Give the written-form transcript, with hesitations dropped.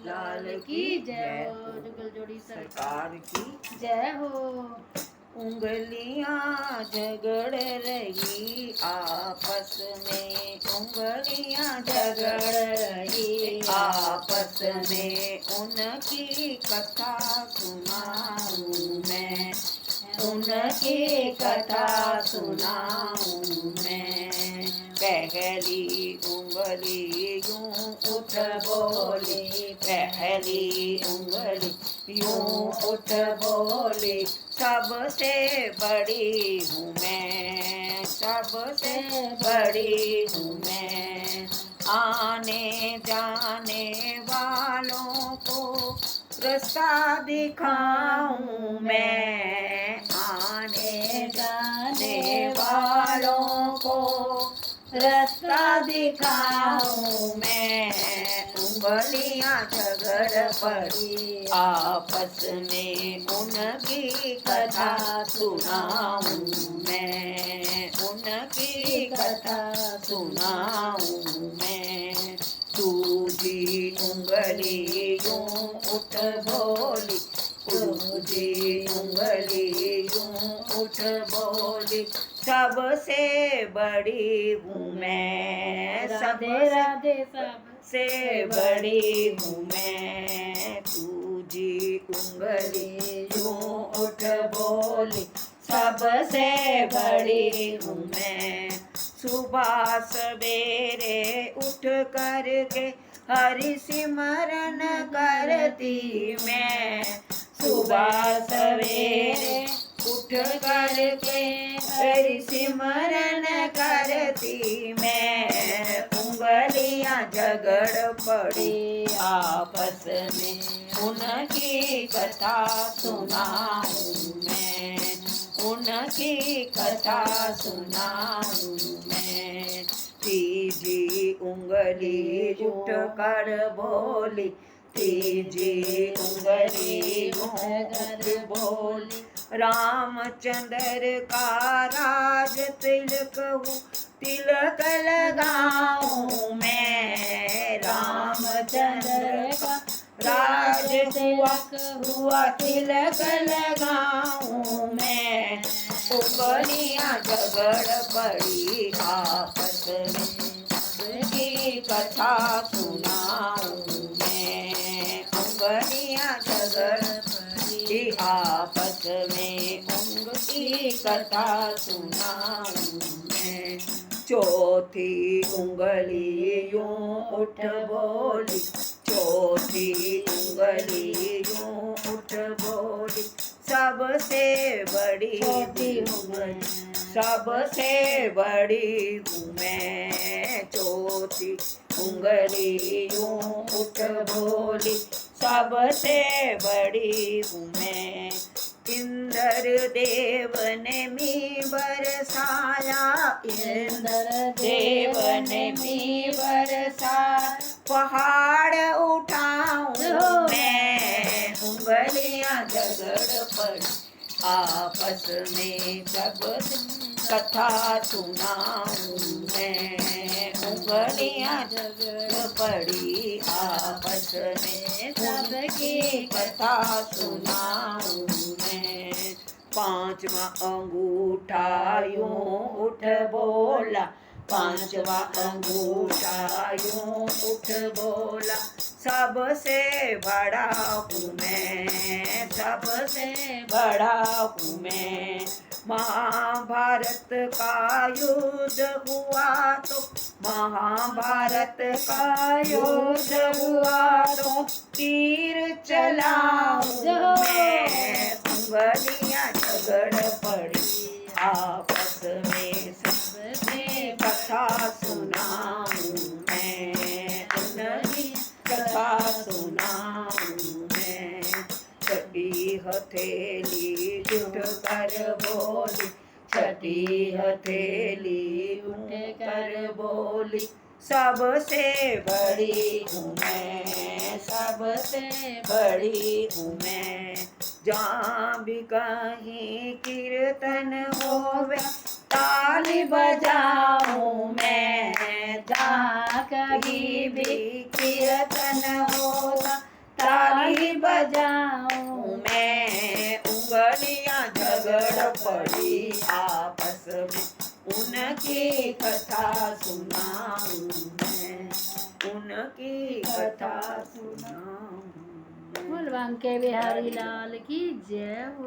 लाल की जय हो। जुगल जोड़ी सरकार की जय हो। उंगलियां झगड़ रही आपस में, उंगलियां झगड़ रही आपस में, उनकी कथा सुनाऊं मैं, उनकी कथा सुनाऊं मैं। पहली उंगली यूं उठ बोली, पहली उंगली यूं उठ बोली, सबसे बड़ी हूँ मैं, सबसे बड़ी हूँ मैं। आने जाने वालों को रास्ता दिखाऊं मैं, आने जाने वालों को रास्ता दिखाऊं मैं। उंगलियां झगड़ पड़ी आपस में, उनकी कथा सुनाऊं मैं, उनकी कथा सुनाऊं मैं। दूजी उंगली यूं उठ बोली, दूजी उंगली यूं उठ बोली, सबसे बड़ी हूँ मैं, राधे राधे सबसे बड़ी हूँ मैं। दूजी उंगली यूं उठ बोली, सबसे बड़ी हूँ मैं। सुबह सवेरे उठ करके हरि सिमरन करती मैं, सुबह सवेरे उठ करके हरि सिमरन करती मैं। उंगलियां झगड़ पड़ी आपस में, उनकी कथा सुनाऊं मैं, उनकी कथा सुनाऊं मैं। तीजी उंगली उठ कर बोली, तीजी उंगली उठ बोली, रामचंद्र का राज तिलक हूँ, तिलक लगाऊं मैं, रामचंद्र का राज तिलक हुआ, तिलक लगाऊं मैं। उंगलियां झगड़ पड़ी आपस में, उनकी कथा सुनाऊं मैं, उंगलियां झगड़ पड़ी आपस में, उनकी कथा सुनाऊं मैं। चौथी उंगली यूं उठ बोली, चौथी उंगली यूं उठ बोली, सबसे बड़ी हूँ मैं, सबसे बड़ी हूँ मैं। चौथी उंगली यूं उठ बोली, सबसे बड़ी हूँ मैं। इंद्र देव ने मी बरसाया, इंद्र देव ने मी बरसाया, पहाड़ उठाऊं मैं। उंगलियां झगड़ पड़ी आपस में, सब कथा सुनाऊं मैं। उंगलियां झगड़ पड़ी आपस में, सबकी कथा सुनाऊं मैं। पांचवा अंगूठा यूं उठ बोला, पांचवा अंगूठा यूं उठ बोला, सबसे बड़ा हूँ मैं, सबसे बड़ा हूँ मैं। महाभारत का युद्ध हुआ तो, महाभारत का युद्ध हुआ तो, तीर चलाऊं मैं। उंगलियां झगड़ पड़ी आपस में, सबसे कथा सुनाऊं मैं, उनकी कथा सुनाऊं मैं। छठी हथेली उठ कर बोली, छठी हथेली उठ कर बोली, सबसे बड़ी हूँ मैं, सबसे बड़ी हूँ मैं। जहाँ भी कहीं कीर्तन होवे, ताली बजाऊं मैं, जहाँ कहीं भी कीर्तन होगा, सुगनिया झगड़ पड़ी आपस में, उनकी कथा सुनाऊं मैं, उनकी कथा सुनाऊं। बोल बांके बिहारी लाल की जय हो।